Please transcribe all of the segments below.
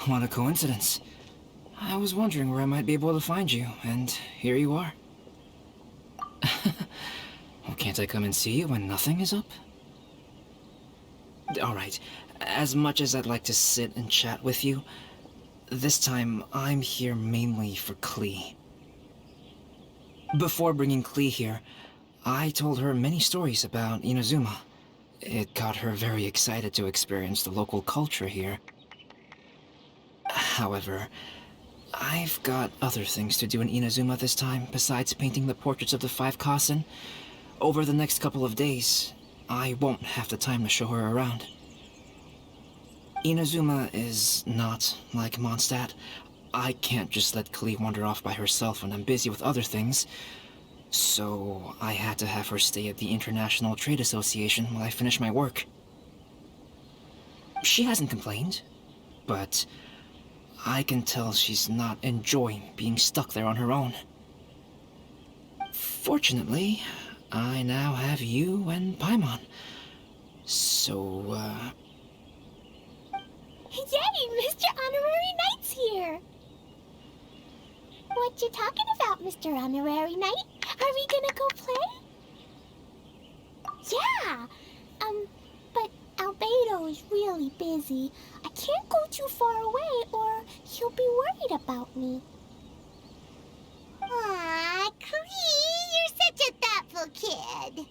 What a coincidence. I was wondering where I might be able to find you, and here you are. Well, can't I come and see you when nothing is up? Alright, as much as I'd like to sit and chat with you, this time I'm here mainly for Klee. Before bringing Klee here, I told her many stories about Inazuma. It got her very excited to experience the local culture here. However, I've got other things to do in Inazuma this time besides painting the portraits of the 5 Kasen. Over the next couple of days, I won't have the time to show her around. Inazuma is not like Mondstadt. I can't just let Klee wander off by herself when I'm busy with other things. So I had to have her stay at the International Trade Association while I finish my work. She hasn't complained, but I can tell she's not enjoying being stuck there on her own. Fortunately, I now have you and Paimon. So, Yay! Mr. Honorary Knight's here! What you talking about, Mr. Honorary Knight? Are we gonna go play? Yeah! But Albedo is really busy. I can't go too far away or he'll be worried about me. Aw, Klee, you're such a thoughtful kid.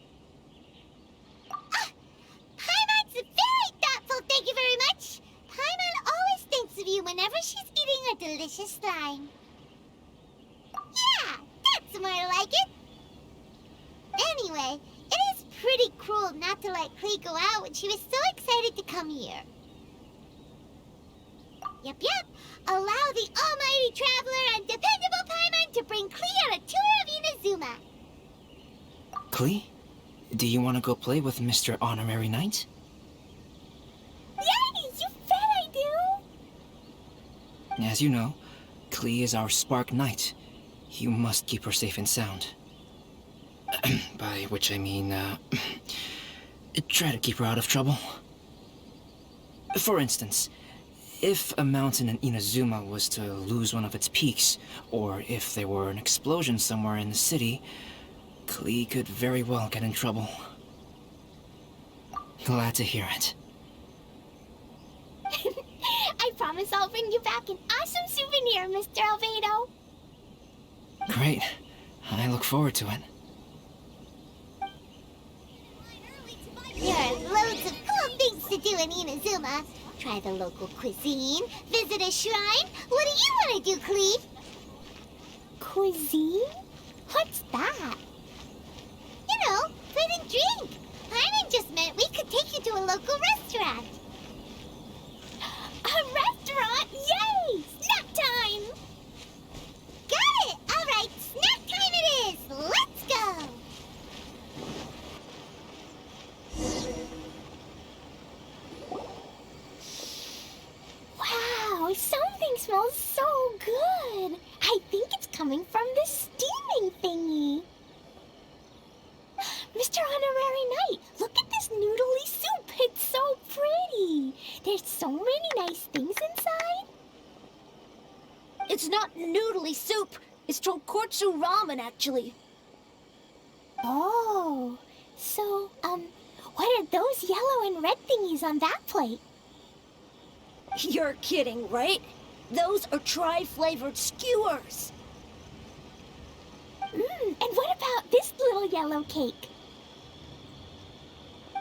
Paimon's very thoughtful, thank you very much. Paimon always thinks of you whenever she's eating a delicious slime. Yeah, that's more like it. Anyway, it is pretty cruel not to let Klee go out when she was so excited to come here. Yep. Allow the almighty traveler and dependable Paimon to bring Klee on a tour of Inazuma. Klee, do you want to go play with Mr. Honorary Knight? Yay! You bet I do! As you know, Klee is our Spark Knight. You must keep her safe and sound. By which I mean, try to keep her out of trouble. For instance, if a mountain in Inazuma was to lose one of its peaks, or if there were an explosion somewhere in the city, Klee could very well get in trouble. Glad to hear it. I promise I'll bring you back an awesome souvenir, Mr. Albedo. Great. I look forward to it. There are loads of cool things to do in Inazuma. Try the local cuisine, visit a shrine. What do you want to do, Klee? Cuisine? What's that? You know, food and drink. Paimon just meant we could take you to a local restaurant. A restaurant? Yay! Snack time! Got it! All right, snack time it is! Let's go! Wow, something smells so good! I think it's coming from this steaming thingy. Mr. Honorary Knight, look at this noodly soup. It's so pretty. There's so many nice things inside. It's not noodly soup. It's tonkotsu ramen, actually. Oh, so, what are those yellow and red thingies on that plate? You're kidding, right? Those are tri-flavored skewers. And what about this little yellow cake?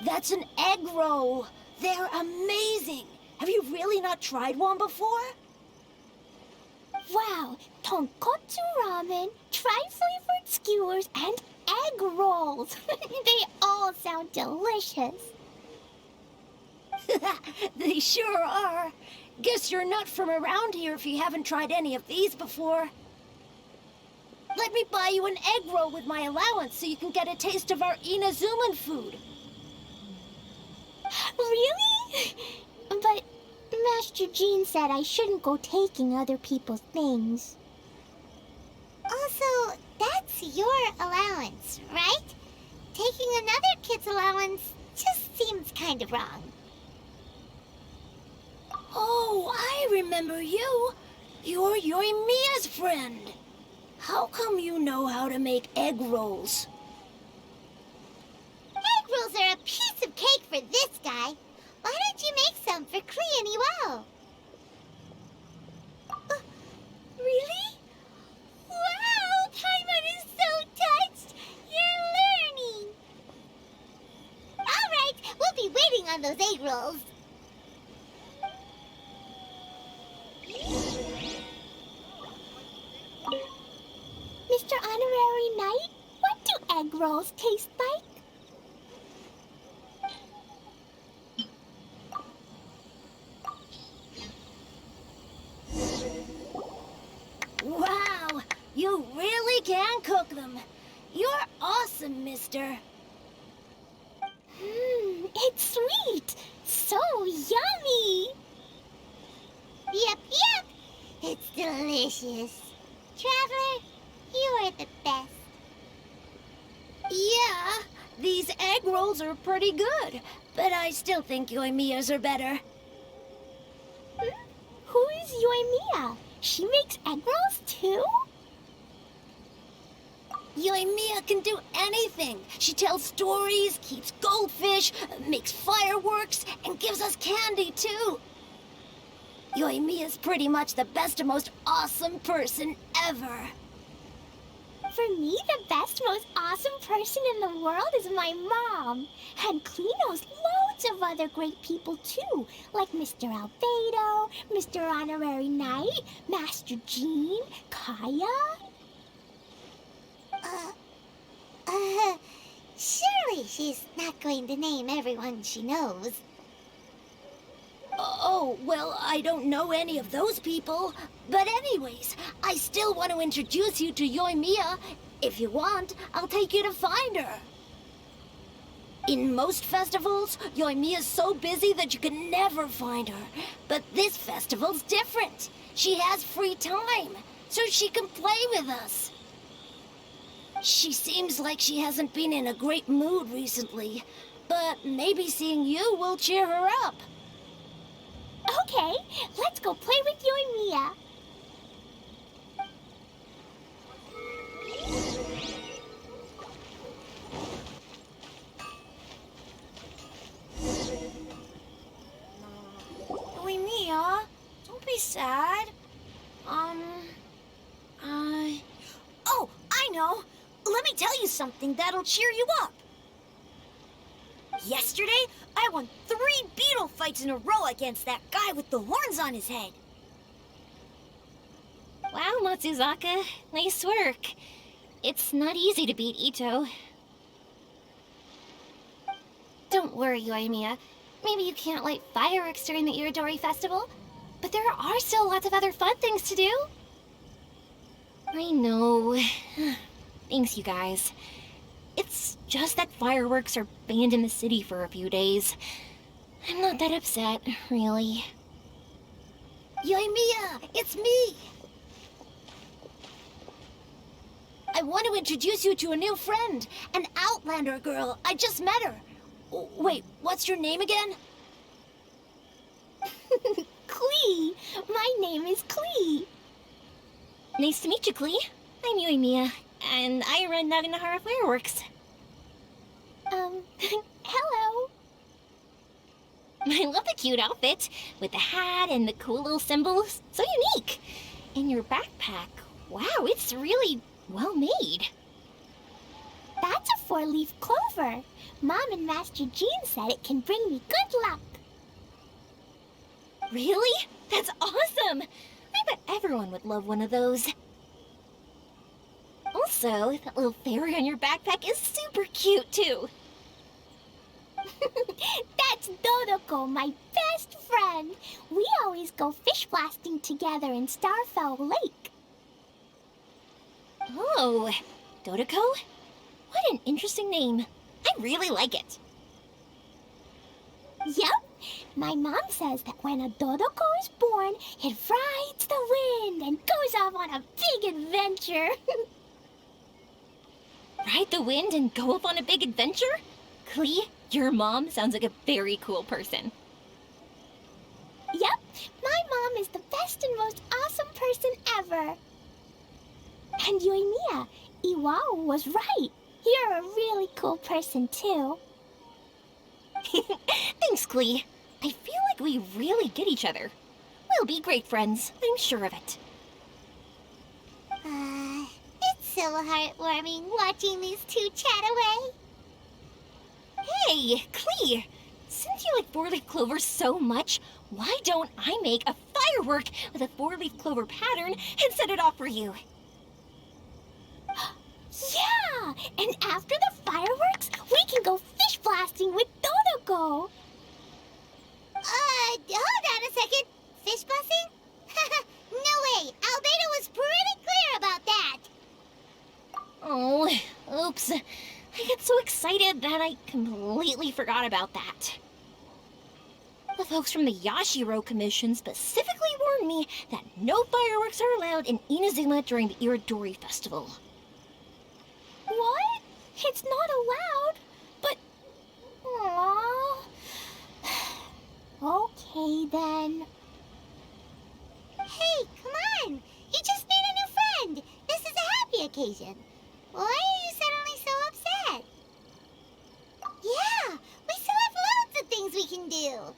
That's an egg roll. They're amazing. Have you really not tried one before? Wow, tonkotsu ramen, tri-flavored skewers, and egg rolls. They all sound delicious. They sure are. Guess you're not from around here if you haven't tried any of these before. Let me buy you an egg roll with my allowance so you can get a taste of our Inazuman food. Really? But Master Jean said I shouldn't go taking other people's things. Also, that's your allowance, right? Taking another kid's allowance just seems kind of wrong. Oh, I I remember you. You're Yoimiya's friend. How come you know how to make egg rolls? Egg rolls are a piece of cake for this guy. Why don't you make some for Klee and Iwo? Really? Wow, Paimon is so touched. You're learning. All right, we'll be waiting on those egg rolls. Mr. Honorary Knight, what do egg rolls taste like? Wow, you really can cook them. You're awesome, mister. It's sweet. So yummy. Yep. It's delicious. Traveler, you are the best. Yeah, these egg rolls are pretty good, but I still think Yoimiya's are better. Who is Yoimiya? She makes egg rolls too? Yoimiya can do anything. She tells stories, keeps goldfish, makes fireworks, and gives us candy too. Yoimiya's pretty much the best and most awesome person ever. For me, the best, most awesome person in the world is my mom. And Klee knows loads of other great people too, like Mr. Albedo, Mr. Honorary Knight, Master Jean, Kaya. Surely she's not going to name everyone she knows. Oh, well, I don't know any of those people. But anyways, I still want to introduce you to Yoimiya. If you want, I'll take you to find her. In most festivals, Yoimiya's so busy that you can never find her. But this festival's different. She has free time, so she can play with us. She seems like she hasn't been in a great mood recently, but maybe seeing you will cheer her up. Okay, let's go play with Yoimiya. Yoimiya, don't be sad. Oh, I know. Let me tell you something that'll cheer you up. Yesterday, I won 3 beetle fights in a row against that guy with the horns on his head. Wow, Matsuzaka. Nice work. It's not easy to beat Ito. Don't worry, Yoimiya. Maybe you can't light fireworks during the Irodori Festival, but there are still lots of other fun things to do. I know. Thanks, you guys. It's just that fireworks are banned in the city for a few days. I'm not that upset, really. Yoimiya, it's me. I want to introduce you to a new friend, an Outlander girl. I just met her. Wait, what's your name again? Klee. My name is Klee. Nice to meet you, Klee. I'm Yoimiya, and I run Naganahara Fireworks. Hello. I love the cute outfit, with the hat and the cool little symbols. So unique. And your backpack, wow, it's really well made. That's a 4-leaf clover. Mom and Master Jean said it can bring me good luck. Really? That's awesome! I bet everyone would love one of those. Also, that little fairy on your backpack is super cute, too. That's Dodoco, my best friend. We always go fish blasting together in Starfell Lake. Oh, Dodoco? What an interesting name. I really like it. Yep. My mom says that when a Dodoco is born, it rides the wind and goes off on a big adventure. Ride the wind and go off on a big adventure? Klee, your mom sounds like a very cool person. Yep. My mom is the most awesome person ever. And Yoimiya, Iwao was right. You're a really cool person, too. Thanks, Klee. I feel like we really get each other. We'll be great friends, I'm sure of it. It's so heartwarming watching these two chat away. Hey, Klee! Since you like four-leaf clover so much, why don't I make a firework with a four-leaf clover pattern and set it off for you? Yeah! And after the fireworks, we can go fish blasting with Dodoco. Hold on a second. Fish blasting? No way! Albedo was pretty clear about that. Oh, oops. I got so excited that I completely forgot about that. The folks from the Yashiro Commission specifically warned me that no fireworks are allowed in Inazuma during the Irodori Festival. What? It's not allowed? But... Aww. Okay, then. Hey, come on! You just made a new friend! This is a happy occasion. Why are you suddenly so upset? Yeah, we still have loads of things we can do.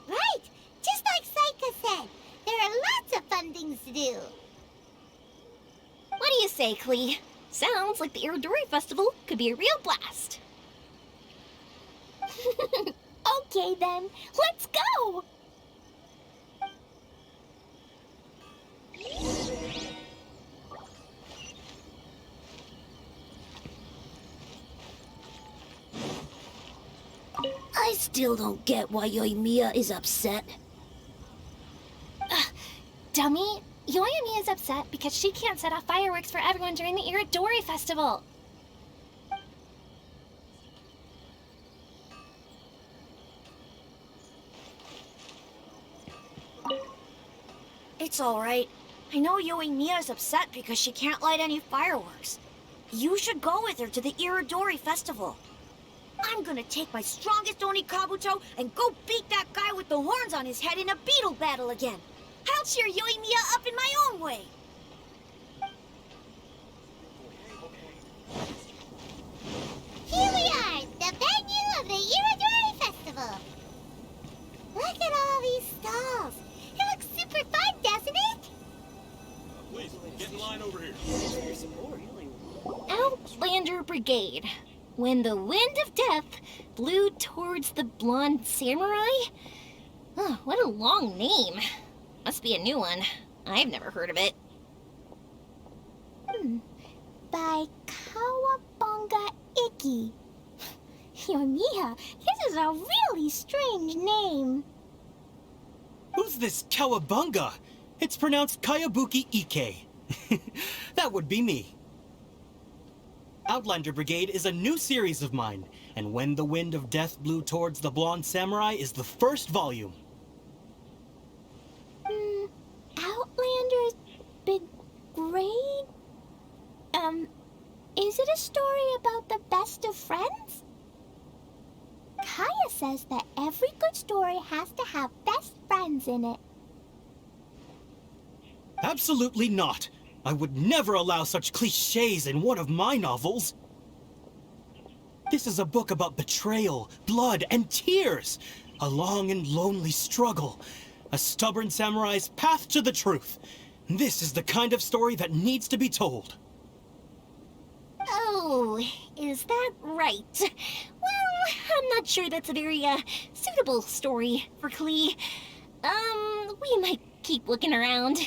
Right, just like Saika said, there are lots of fun things to do. What do you say, Klee? Sounds like the Irodori Festival could be a real blast. Okay, then, let's go! I still don't get why Yoimiya is upset. Dummy, Yoimiya is upset because she can't set off fireworks for everyone during the Irodori Festival. It's all right. I know Yoimiya is upset because she can't light any fireworks. You should go with her to the Irodori Festival. I'm gonna take my strongest Oni Kabuto and go beat that guy with the horns on his head in a beetle battle again. I'll cheer Yoimiya up in my own way. Here we are, the venue of the Irodori Festival. Look at all these stalls. It looks super fun, doesn't it? Please, get in line over here. Outlander Brigade. When the wind of death blew towards the blonde samurai? Oh, what a long name. Must be a new one. I've never heard of it. By Kawabunga Iki. Yoimiya, this is a really strange name. Who's this Kawabunga? It's pronounced Kayabuki Ike. That would be me. Outlander Brigade is a new series of mine, and When the Wind of Death Blew Towards the Blonde Samurai is the first volume. Outlander's Brigade? Is it a story about the best of friends? Kaya says that every good story has to have best friends in it. Absolutely not. I would never allow such cliches in one of my novels. This is a book about betrayal, blood, and tears. A long and lonely struggle. A stubborn samurai's path to the truth. This is the kind of story that needs to be told. Oh, is that right? Well, I'm not sure that's a very, suitable story for Klee. We might keep looking around.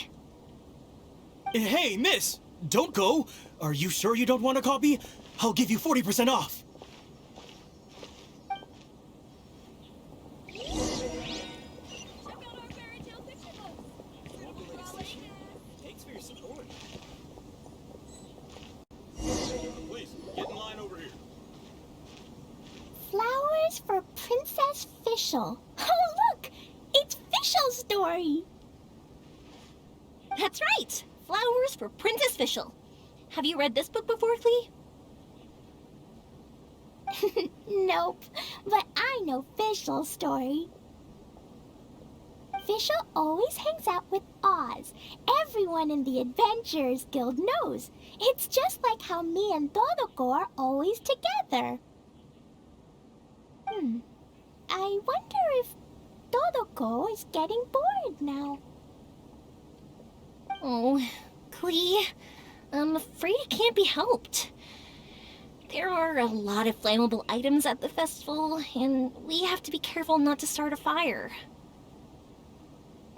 Hey, miss! Don't go! Are you sure you don't want a copy? I'll give you 40% off! Thanks for your support. Please, get in line over here. Flowers for Princess Fischl. Oh, look! It's Fischl's story! That's right! Flowers for Princess Fischl. Have you read this book before, Klee? Nope, but I know Fischl's story. official always hangs out with Oz. Everyone in the Adventurers Guild knows. It's just like how me and Dodoco are always together. I wonder if Dodoco is getting bored now. Oh, Klee, I'm afraid it can't be helped. There are a lot of flammable items at the festival, and we have to be careful not to start a fire.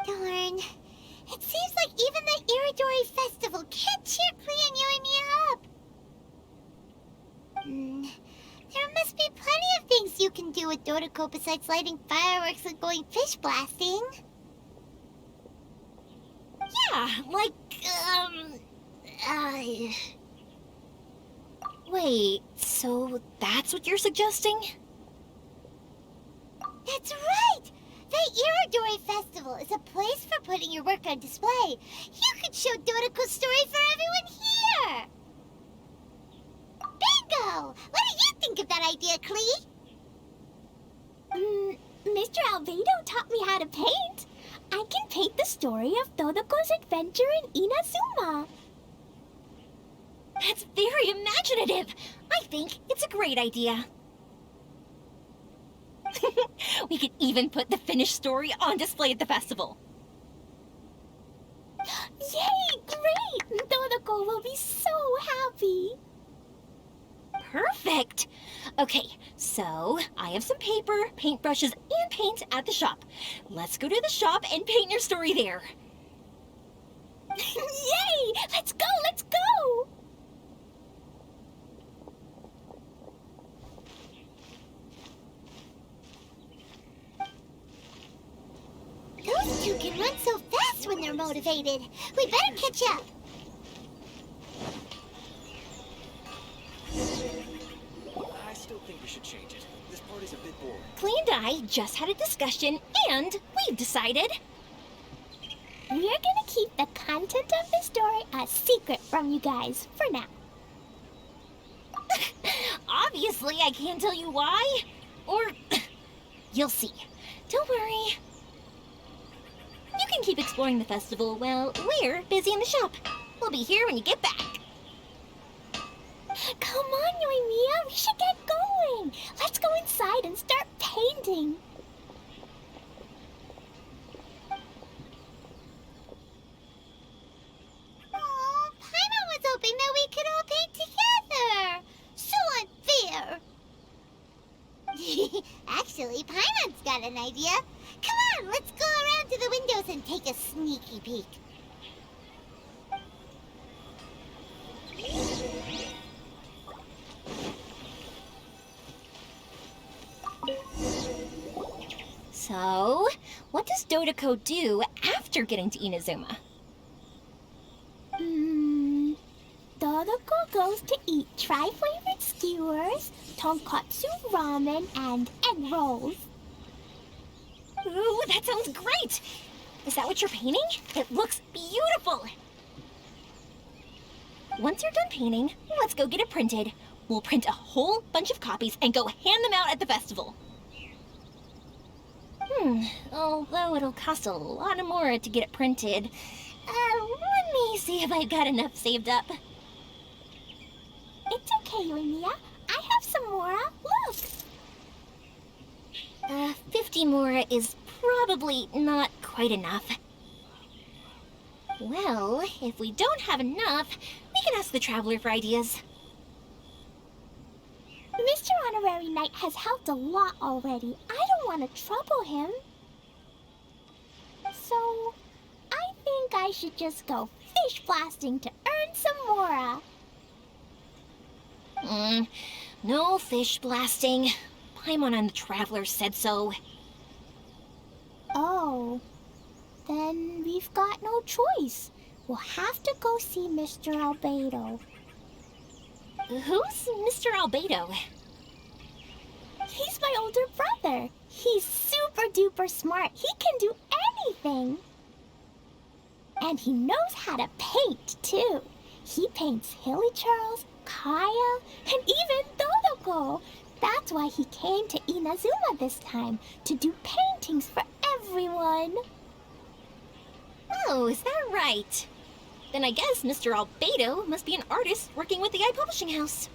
Darn. It seems like even the Irodori Festival can't cheer Klee and Yoimiya up. There must be plenty of things you can do with Dodoco besides lighting fireworks and going fish blasting. Yeah, like, Wait, so that's what you're suggesting? That's right! The Irodori Festival is a place for putting your work on display. You could show Dodoco's story for everyone here! Bingo! What do you think of that idea, Klee? Mr. Albedo taught me how to paint. I can paint the story of Dodoco's adventure in Inazuma. That's very imaginative. I think it's a great idea. We could even put the finished story on display at the festival. Yay! Great! Dodoco will be so happy. Perfect. Okay, so I have some paper, paintbrushes, and paint at the shop. Let's go to the shop and paint your story there. Yay! Let's go! Let's go! Those two can run so fast when they're motivated. We better catch up. I still think we should change it. This party's a bit boring. Klee and I just had a discussion, and we've decided. We're gonna keep the content of the story a secret from you guys for now. Obviously, I can't tell you why. Or, you'll see. Don't worry. You can keep exploring the festival while we're busy in the shop. We'll be here when you get back. Come on, Yoimiya, we should get going. Let's go inside and start painting. Oh, Paimon was hoping that we could all paint together. So unfair. Actually, Paimon's got an idea. Come on, let's go around to the windows and take a sneaky peek. So, what does Dodoco do after getting to Inazuma? Dodoco goes to eat tri-flavored skewers, tonkatsu ramen, and egg rolls. Ooh, that sounds great! Is that what you're painting? It looks beautiful! Once you're done painting, let's go get it printed. We'll print a whole bunch of copies and go hand them out at the festival. Although it'll cost a lot more to get it printed. Let me see if I've got enough saved up. It's okay, Yoimiya. I have some more. Look. 50 more is probably not quite enough. Well, if we don't have enough, we can ask the Traveler for ideas. Mr. Honorary Knight has helped a lot already. I don't want to trouble him. So, I think I should just go fish blasting to earn some more. No fish blasting. Paimon and the Traveler said so. Oh, then we've got no choice. We'll have to go see Mr. Albedo. Who's Mr. Albedo? He's my older brother. He's super duper smart. He can do anything. And he knows how to paint, too. He paints Hilly Charles, Kaya, and even Dodoco. That's why he came to Inazuma this time, to do paintings for everyone. Oh, is that right? Then I guess Mr. Albedo must be an artist working with the iPublishing house.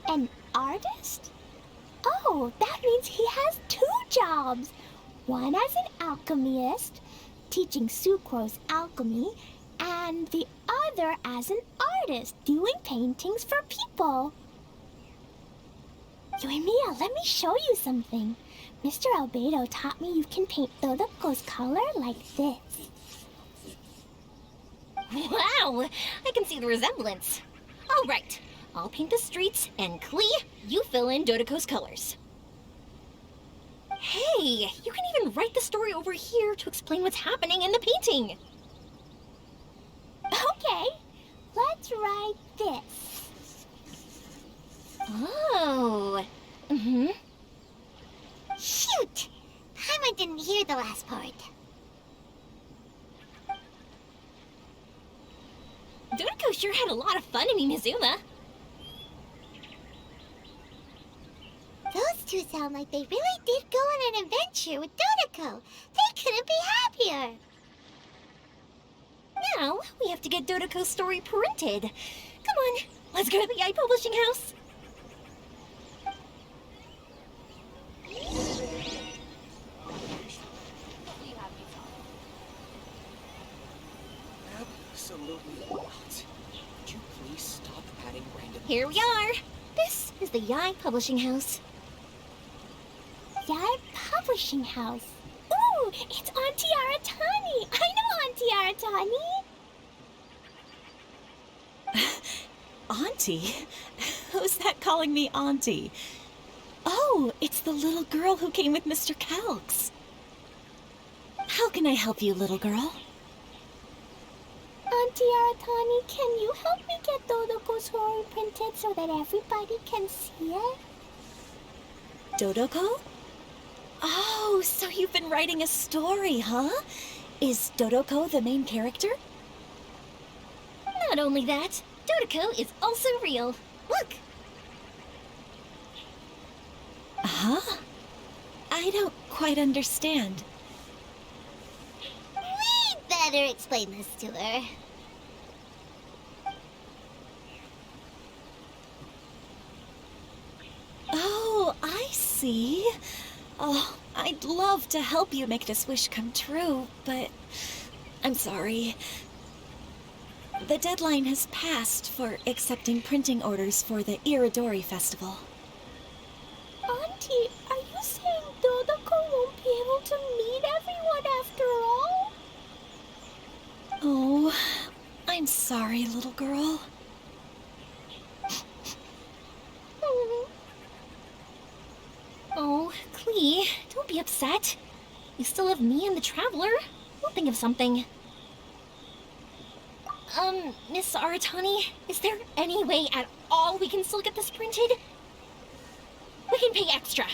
An artist? Oh, that means he has 2 jobs. One as an alchemist, teaching Sucrose alchemy, and the other as an artist, doing paintings for people. Yoimiya, let me show you something. Mr. Albedo taught me you can paint Dodoco's color like this. Wow, I can see the resemblance. All right, I'll paint the streets, and Klee, you fill in Dodoco's colors. Hey, you can even write the story over here to explain what's happening in the painting. Okay, let's write this. Oh, Shoot! Paimon didn't hear the last part. Dodoco sure had a lot of fun in Inazuma. Those 2 sound like they really did go on an adventure with Dodoco. They couldn't be happier. Now, we have to get Dodoco's story printed. Come on, let's go to the iPublishing house. Absolutely not. Could you please stop adding random... Here we are. This is the Yai Publishing House. Yai Publishing House. Ooh, it's Auntie Aratani. I know Auntie Aratani. Auntie? Who's that calling me Auntie? Oh, it's the little girl who came with Mr. Calx. How can I help you, little girl? Auntie Aratani, can you help me get Dodoco's story printed so that everybody can see it? Dodoco? Oh, so you've been writing a story, huh? Is Dodoco the main character? Not only that, Dodoco is also real. Look! Huh? I don't quite understand. We'd better explain this to her. Oh, I see. Oh, I'd love to help you make this wish come true, but I'm sorry. The deadline has passed for accepting printing orders for the Irodori Festival. Auntie, are you saying Dodoco won't be able to meet everyone after all? Oh, I'm sorry, little girl. Oh, Klee, don't be upset. You still have me and the Traveler. We'll think of something. Miss Aratani, is there any way at all we can still get this printed? We can pay extra.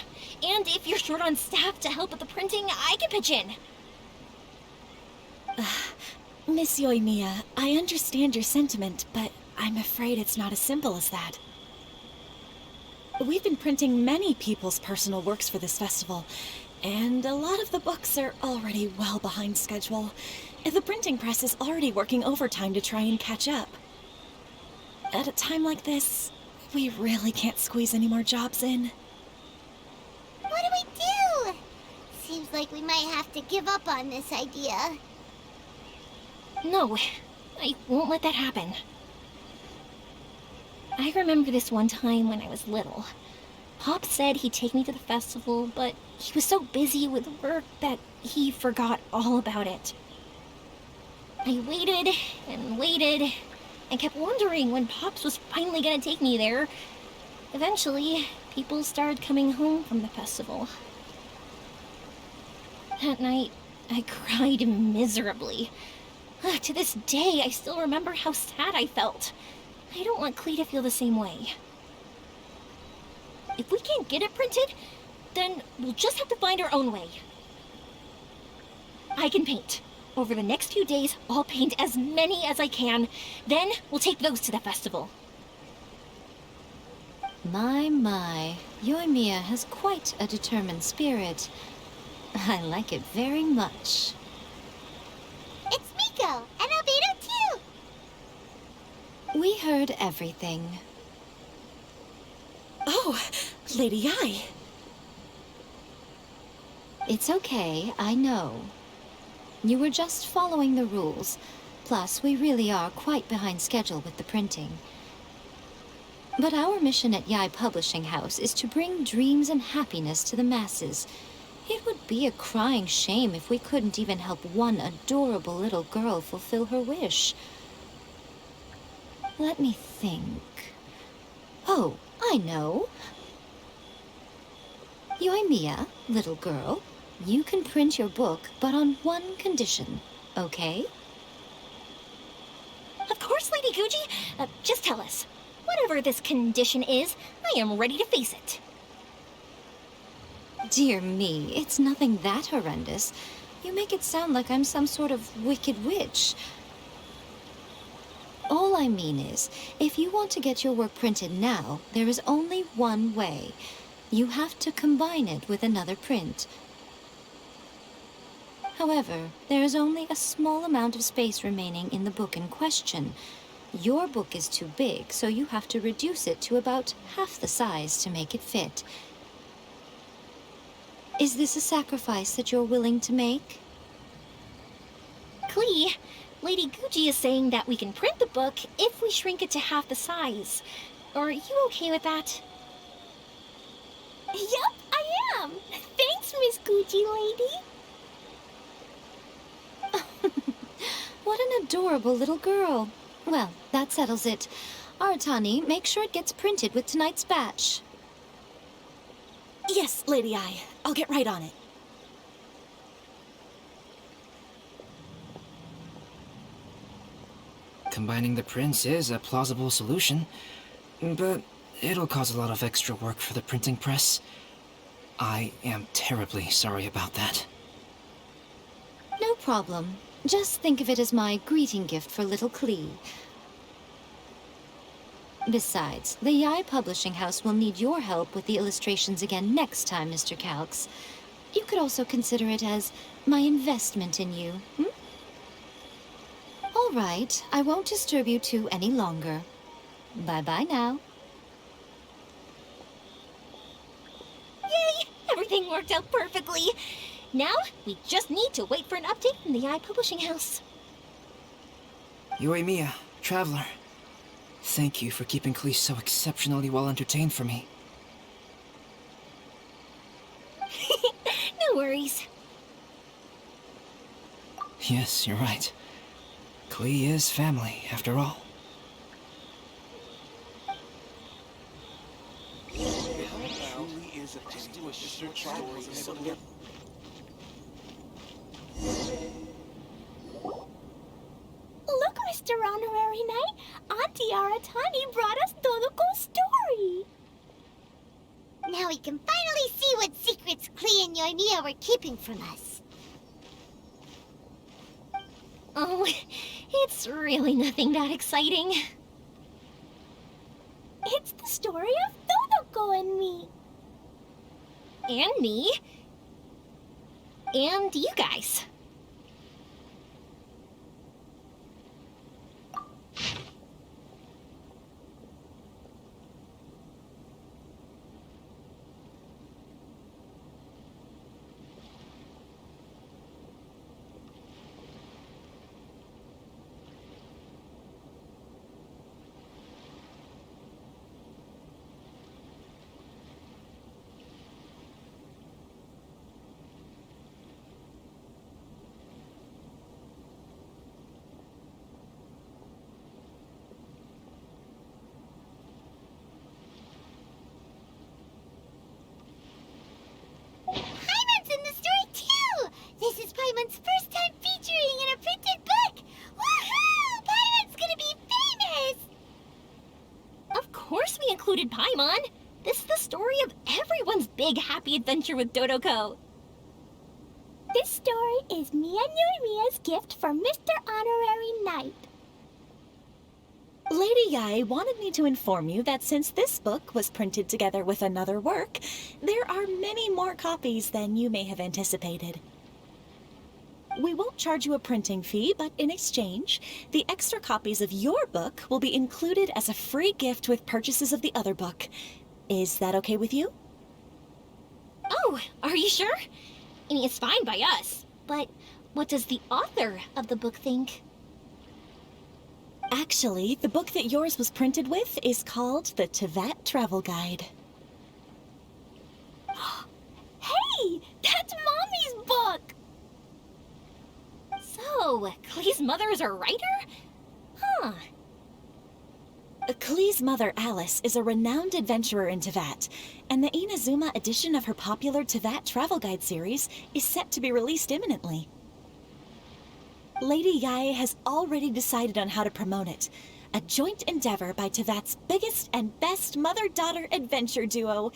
And if you're short on staff to help with the printing, I can pitch in. Miss Yoimiya, I understand your sentiment, but I'm afraid it's not as simple as that. We've been printing many people's personal works for this festival, and a lot of the books are already well behind schedule. The printing press is already working overtime to try and catch up. At a time like this, we really can't squeeze any more jobs in. What do we do? Seems like we might have to give up on this idea. No, I won't let that happen. I remember this one time when I was little. Pop said he'd take me to the festival, but he was so busy with work that he forgot all about it. I waited and kept wondering when Pops was finally gonna take me there. Eventually, people started coming home from the festival. That night, I cried miserably. To this day, I still remember how sad I felt. I don't want Klee to feel the same way. If we can't get it printed, then we'll just have to find our own way. I can paint. Over the next few days, I'll paint as many as I can. Then we'll take those to the festival. My, Yoimiya has quite a determined spirit. I like it very much. We heard everything. Oh, Lady Yai. It's okay, I know. You were just following the rules. Plus, we really are quite behind schedule with the printing. But our mission at Yai Publishing House is to bring dreams and happiness to the masses. It would be a crying shame if we couldn't even help one adorable little girl fulfill her wish. Let me think. Oh, I know. Yoimiya, little girl, you can print your book, but on one condition, okay? Of course, Lady Guji. Just tell us. Whatever this condition is, I am ready to face it. Dear me, it's nothing that horrendous. You make it sound like I'm some sort of wicked witch. All I mean is, if you want to get your work printed now, there is only one way. You have to combine it with another print. However, there is only a small amount of space remaining in the book in question. Your book is too big, so you have to reduce it to about half the size to make it fit. Is this a sacrifice that you're willing to make? Klee, Lady Guji is saying that we can print the book if we shrink it to half the size. Are you okay with that? Yup, I am. Thanks, Miss Gucci lady. What an adorable little girl. Well, that settles it. Aratani, make sure it gets printed with tonight's batch. Yes, Lady Yai. I'll get right on it. Combining the prints is a plausible solution, but it'll cause a lot of extra work for the printing press. I am terribly sorry about that. No problem. Just think of it as my greeting gift for little Klee. Besides, the Yai Publishing House will need your help with the illustrations again next time, Mr. Calx. You could also consider it as my investment in you, All right, I won't disturb you two any longer. Bye-bye now. Yay! Everything worked out perfectly. Now, we just need to wait for an update from the Yai Publishing House. Yoimiya, Traveler. Thank you for keeping Klee so exceptionally well entertained for me. No worries. Yes, you're right. Klee is family, after all. Look, Mr. Honorary Knight, Auntie Aratani brought us Dodoco's story. Now we can finally see what secrets Klee and Yoimiya were keeping from us. Oh, it's really nothing that exciting. It's the story of Dodoco and me. And me. And you guys. Paimon's in the story too! This is Paimon's first time featuring in a printed book! Woohoo! Paimon's gonna be famous! Of course we included Paimon. This is the story of everyone's big happy adventure with Dodoco. This story is me and Yoimiya's gift for Mr. Honorary Knight. Lady Yai wanted me to inform you that since this book was printed together with another work, there are many more copies than you may have anticipated. We won't charge you a printing fee, but in exchange, the extra copies of your book will be included as a free gift with purchases of the other book. Is that okay with you? Oh, are you sure? I mean, it's fine by us. But what does the author of the book think? Actually, the book that yours was printed with is called the Teyvat Travel Guide. Hey, that's Mommy's book! So, Klee's mother is a writer? Huh. Klee's mother, Alice, is a renowned adventurer in Teyvat, and the Inazuma edition of her popular Teyvat Travel Guide series is set to be released imminently. Lady Yae has already decided on how to promote it, a joint endeavor by Teyvat's biggest and best mother-daughter adventure duo.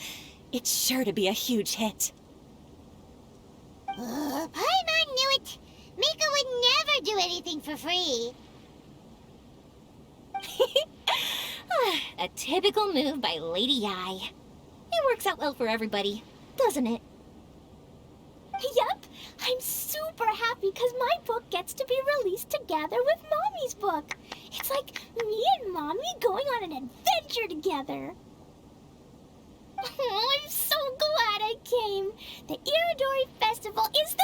It's sure to be a huge hit. Paimon knew it. Mika would never do anything for free. A typical move by Lady Yae. It works out well for everybody, doesn't it? Yep, I'm super happy because my book gets to be released together with Mommy's book. It's like me and Mommy going on an adventure together. Oh, I'm so glad I came. The Irodori Festival is